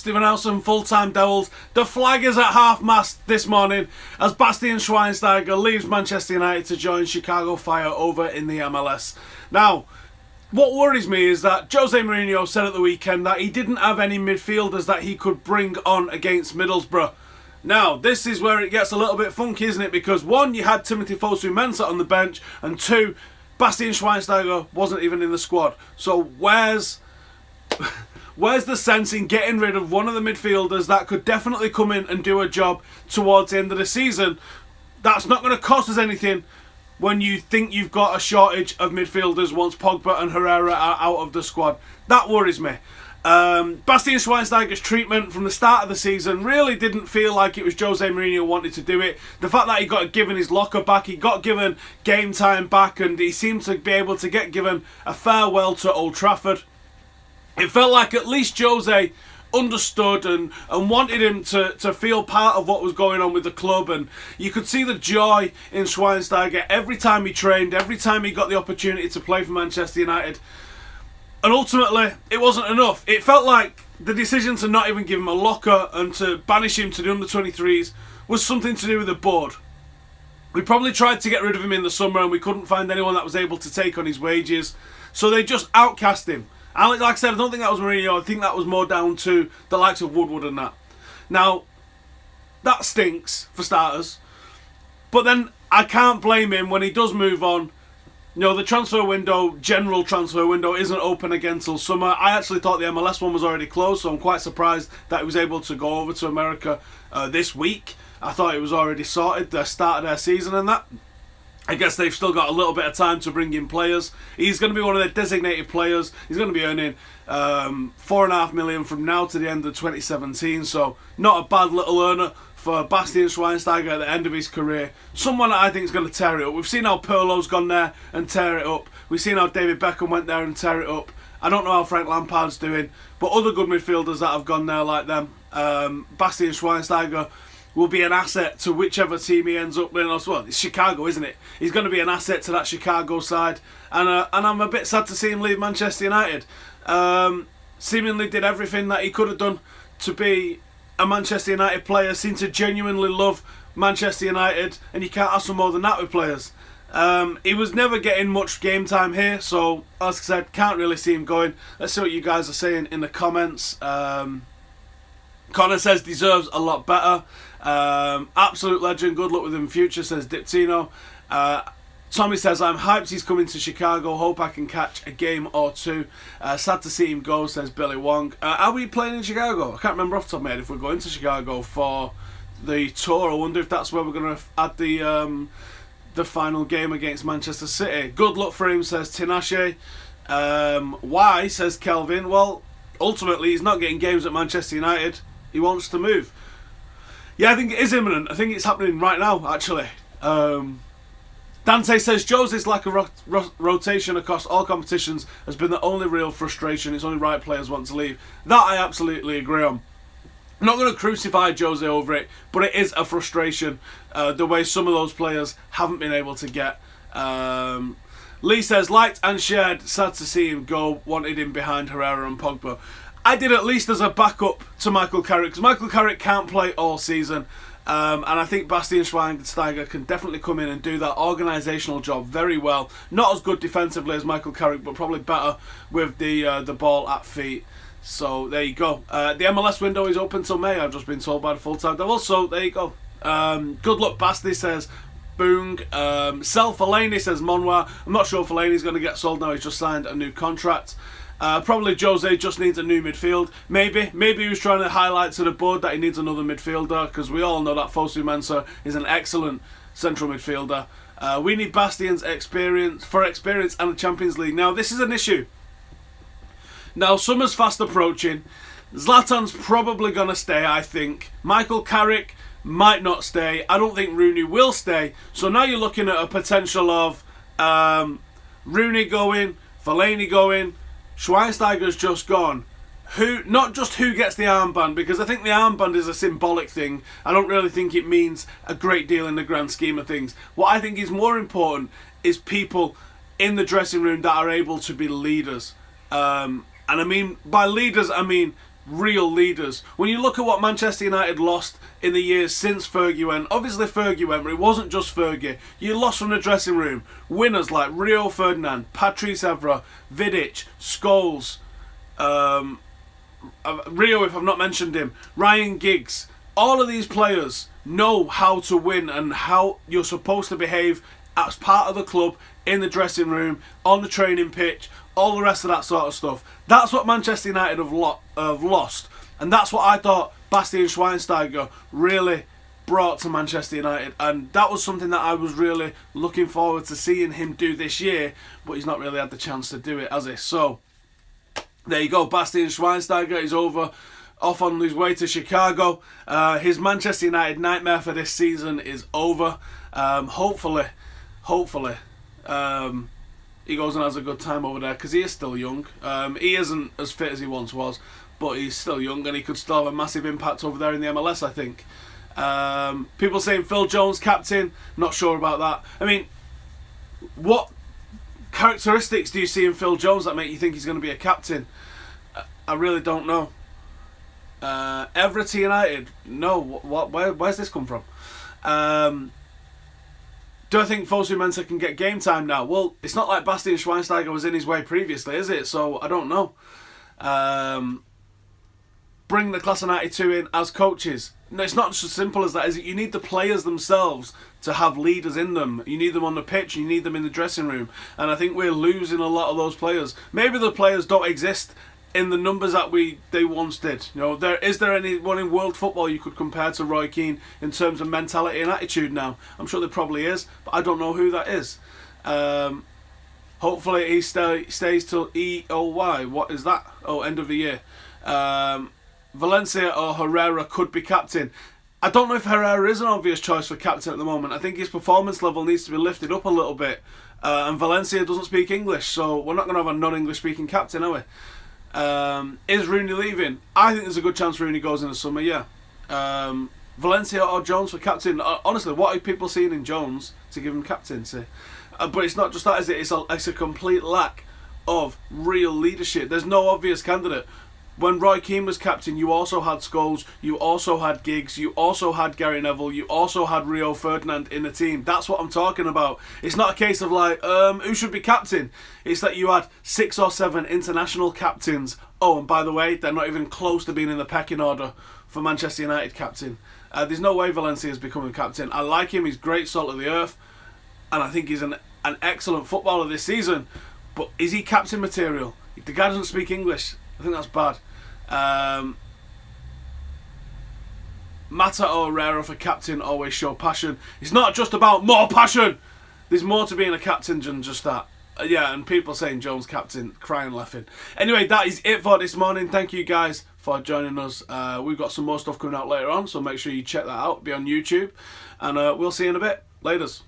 Stephen Nelson, full-time Devils. The flag is at half-mast this morning as Bastian Schweinsteiger leaves Manchester United to join Chicago Fire over in the MLS. Now, what worries me is that Jose Mourinho said at the weekend that he didn't have any midfielders that he could bring on against Middlesbrough. Now, this is where it gets a little bit funky, isn't it? Because one, you had Timothy Fosu-Mensah on the bench, and two, Bastian Schweinsteiger wasn't even in the squad. So where's the sense in getting rid of one of the midfielders that could definitely come in and do a job towards the end of the season? That's not going to cost us anything when you think you've got a shortage of midfielders once Pogba and Herrera are out of the squad. That worries me. Bastian Schweinsteiger's treatment from the start of the season really didn't feel like it was Jose Mourinho wanted to do it. The fact that he got given his locker back, he got given game time back, and he seemed to be able to get given a farewell to Old Trafford. It felt like at least Jose understood and wanted him to feel part of what was going on with the club, and you could see the joy in Schweinsteiger every time he trained, every time he got the opportunity to play for Manchester United. And ultimately, it wasn't enough. It felt like the decision to not even give him a locker and to banish him to the under-23s was something to do with the board. We probably tried to get rid of him in the summer and we couldn't find anyone that was able to take on his wages. So they just outcast him. And like I said, I don't think that was Mourinho. I think that was more down to the likes of Woodward and that. Now, that stinks, for starters. But then I can't blame him when he does move on. You know, the general transfer window, isn't open again till summer. I actually thought the MLS one was already closed, so I'm quite surprised that he was able to go over to America this week. I thought it was already sorted, the start of their season and that. I guess they've still got a little bit of time to bring in players. He's going to be one of their designated players. He's going to be earning $4.5 million from now to the end of 2017, so not a bad little earner for Bastian Schweinsteiger at the end of his career. Someone that I think is going to tear it up. We've seen how Pirlo's gone there and tear it up. We've seen how David Beckham went there and tear it up. I don't know how Frank Lampard's doing, but other good midfielders that have gone there like them, Bastian Schweinsteiger will be an asset to whichever team he ends up in. Well, it's Chicago, isn't it? He's going to be an asset to that Chicago side. And I'm a bit sad to see him leave Manchester United. Seemingly did everything that he could have done to be a Manchester United player, seemed to genuinely love Manchester United, and you can't ask for more than that with players. He was never getting much game time here, so as I said, can't really see him going. Let's see what you guys are saying in the comments. Connor says deserves a lot better. Absolute legend, good luck with him in future, says Diptino. Tommy says, I'm hyped he's coming to Chicago, hope I can catch a game or two. Sad to see him go, says Billy Wong. Are we playing in Chicago? I can't remember off the top of my head if we're going to Chicago for the tour. I wonder if that's where we're going to add the final game against Manchester City. Good luck for him, says Tinashe. Why, says Kelvin? Well, ultimately he's not getting games at Manchester United. He wants to move. Yeah, I think it is imminent. I think it's happening right now, actually. Dante says Jose's lack of rotation across all competitions has been the only real frustration. It's only right players want to leave. That I absolutely agree on. I'm not going to crucify Jose over it, but it is a frustration the way some of those players haven't been able to get. Lee says, liked and shared, sad to see him go, wanted him behind Herrera and Pogba. I did at least as a backup to Michael Carrick, because Michael Carrick can't play all season. And I think Bastian Schweinsteiger can definitely come in and do that organisational job very well. Not as good defensively as Michael Carrick, but probably better with the ball at feet. So there you go. The MLS window is open till May, I've just been told by the full-time Devils. So there you go. Good luck, Basti, says Boong. Sell Fellaini, says Monwa. I'm not sure Fellaini's going to get sold now. He's just signed a new contract. Probably Jose just needs a new midfield. Maybe he was trying to highlight to the board that he needs another midfielder, because we all know that Fosu-Mensah is an excellent central midfielder. We need Bastian's experience and the Champions League. Now, this is an issue. Now, summer's fast approaching. Zlatan's probably going to stay, I think. Michael Carrick might not stay. I don't think Rooney will stay. So now you're looking at a potential of Rooney going, Fellaini going, Schweinsteiger's just gone. Not just who gets the armband, because I think the armband is a symbolic thing. I don't really think it means a great deal in the grand scheme of things. What I think is more important is people in the dressing room that are able to be leaders. And I mean, by leaders, I mean real leaders. When you look at what Manchester United lost in the years since Fergie went, obviously Fergie went, but it wasn't just Fergie. You lost from the dressing room. Winners like Rio Ferdinand, Patrice Evra, Vidic, Scholes, Rio, if I've not mentioned him, Ryan Giggs. All of these players know how to win and how you're supposed to behave as part of the club, in the dressing room, on the training pitch, all the rest of that sort of stuff. That's what Manchester United have lost. And that's what I thought Bastian Schweinsteiger really brought to Manchester United. And that was something that I was really looking forward to seeing him do this year. But he's not really had the chance to do it, has he? So, there you go. Bastian Schweinsteiger is off on his way to Chicago. His Manchester United nightmare for this season is over. Hopefully, he goes and has a good time over there, because he is still young. He isn't as fit as he once was, but he's still young and he could still have a massive impact over there in the MLS, I think. People saying Phil Jones captain, not sure about that. I mean, what characteristics do you see in Phil Jones that make you think he's going to be a captain? I really don't know. Everett United, no. Where's this come from? Do I think Fosu Mensah can get game time now? Well, it's not like Bastian Schweinsteiger was in his way previously, is it? So, I don't know. Bring the class of 92 in as coaches. No, it's not just as simple as that, is it? You need the players themselves to have leaders in them. You need them on the pitch, you need them in the dressing room. And I think we're losing a lot of those players. Maybe the players don't exist in the numbers that they once did. You know, is there anyone in world football you could compare to Roy Keane in terms of mentality and attitude now? I'm sure there probably is, but I don't know who that is. Hopefully he stays till EOY. What is that? Oh, end of the year. Valencia or Herrera could be captain. I don't know if Herrera is an obvious choice for captain at the moment. I think his performance level needs to be lifted up a little bit. And Valencia doesn't speak English, so we're not going to have a non-English speaking captain, are we? Is Rooney leaving? I think there's a good chance Rooney goes in the summer, yeah. Valencia or Jones for captain. Honestly, what are people seeing in Jones to give him captaincy? But it's not just that, is it? It's a complete lack of real leadership. There's no obvious candidate. When Roy Keane was captain, you also had Scholes, you also had Giggs, you also had Gary Neville, you also had Rio Ferdinand in the team. That's what I'm talking about. It's not a case of like, who should be captain? It's that you had 6 or 7 international captains. Oh, and by the way, they're not even close to being in the pecking order for Manchester United captain. There's no way Valencia is becoming captain. I like him, he's great, salt of the earth, and I think he's an excellent footballer this season. But is he captain material? The guy doesn't speak English. I think that's bad. Mata or Herrera for captain, always show passion. It's not just about more passion. There's more to being a captain than just that. Yeah, and people saying Jones captain, crying, laughing. Anyway, that is it for this morning. Thank you guys for joining us. We've got some more stuff coming out later on, so make sure you check that out. Be on YouTube, and we'll see you in a bit. Laters.